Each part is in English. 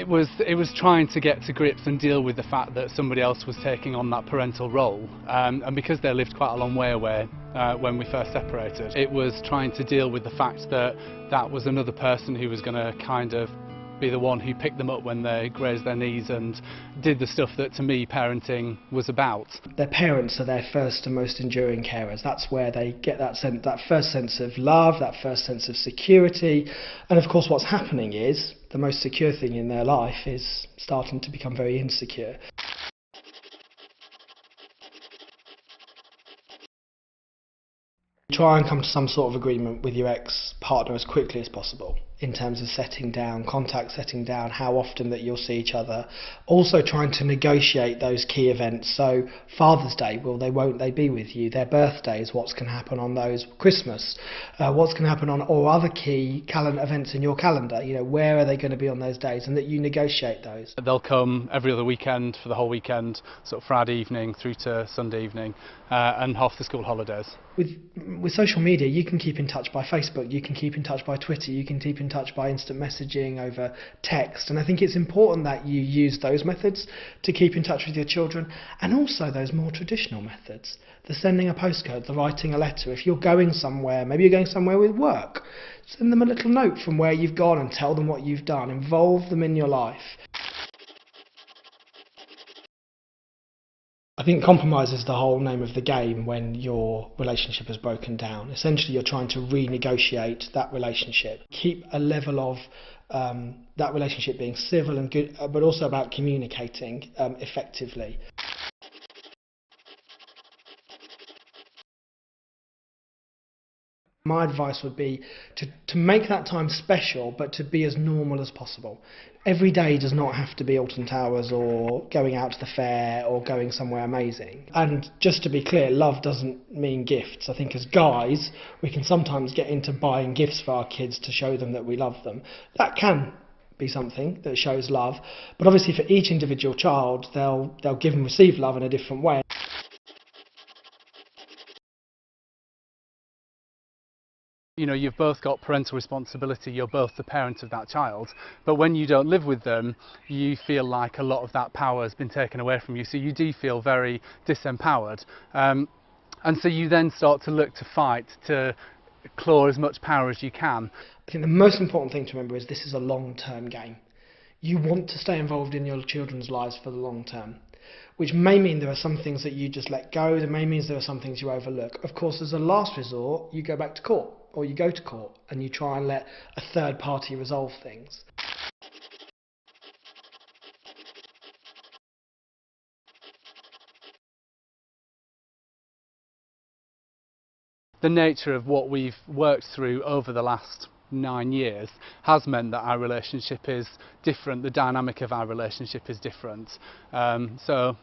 It was trying to get to grips and deal with the fact that somebody else was taking on that parental role, and because they lived quite a long way away when we first separated, it was trying to deal with the fact that that was another person who was going to kind of be the one who picked them up when they grazed their knees and did the stuff that, to me, parenting was about. Their parents are their first and most enduring carers. That's where they get that first sense of love, that first sense of security. And of course what's happening is the most secure thing in their life is starting to become very insecure. Try and come to some sort of agreement with your ex-partner as quickly as possible in terms of setting down how often that you'll see each other. Also trying to negotiate those key events. So Father's Day, won't they be with you? Their birthdays, what's going to happen on those? Christmas, what's going to happen on, or other key calendar events in your calendar. You know, where are they going to be on those days, and that you negotiate those. They'll come every other weekend for the whole weekend, sort of Friday evening through to Sunday evening, and half the school holidays. With social media, you can keep in touch by Facebook, you can keep in touch by Twitter, you can keep in touch by instant messaging over text, and I think it's important that you use those methods to keep in touch with your children, and also those more traditional methods, the sending a postcard, the writing a letter. If you're going somewhere, maybe you're going somewhere with work, send them a little note from where you've gone and tell them what you've done, involve them in your life. I think compromise is the whole name of the game when your relationship has broken down. Essentially, you're trying to renegotiate that relationship. Keep a level of that relationship being civil and good, but also about communicating effectively. My advice would be to make that time special, but to be as normal as possible. Every day does not have to be Alton Towers or going out to the fair or going somewhere amazing. And just to be clear, love doesn't mean gifts. I think as guys, we can sometimes get into buying gifts for our kids to show them that we love them. That can be something that shows love, but obviously for each individual child, they'll give and receive love in a different way. You know, you've both got parental responsibility, you're both the parent of that child, but when you don't live with them, you feel like a lot of that power has been taken away from you, so you do feel very disempowered. And so you then start to look to fight, to claw as much power as you can. I think the most important thing to remember is this is a long-term game. You want to stay involved in your children's lives for the long term, which may mean there are some things that you just let go, there may mean there are some things you overlook. Of course, as a last resort, you go back to court, or you go to court and you try and let a third party resolve things. The nature of what we've worked through over the last 9 years has meant that our relationship is different, the dynamic of our relationship is different. So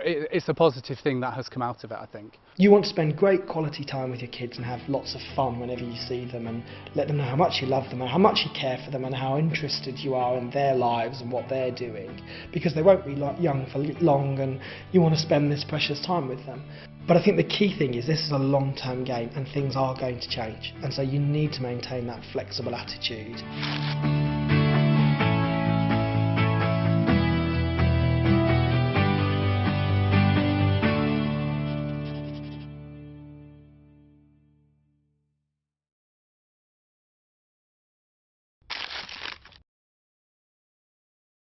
it's a positive thing that has come out of it, I think. You want to spend great quality time with your kids and have lots of fun whenever you see them, and let them know how much you love them and how much you care for them and how interested you are in their lives and what they're doing, because they won't be young for long and you want to spend this precious time with them. But I think the key thing is this is a long-term game and things are going to change, and so you need to maintain that flexible attitude.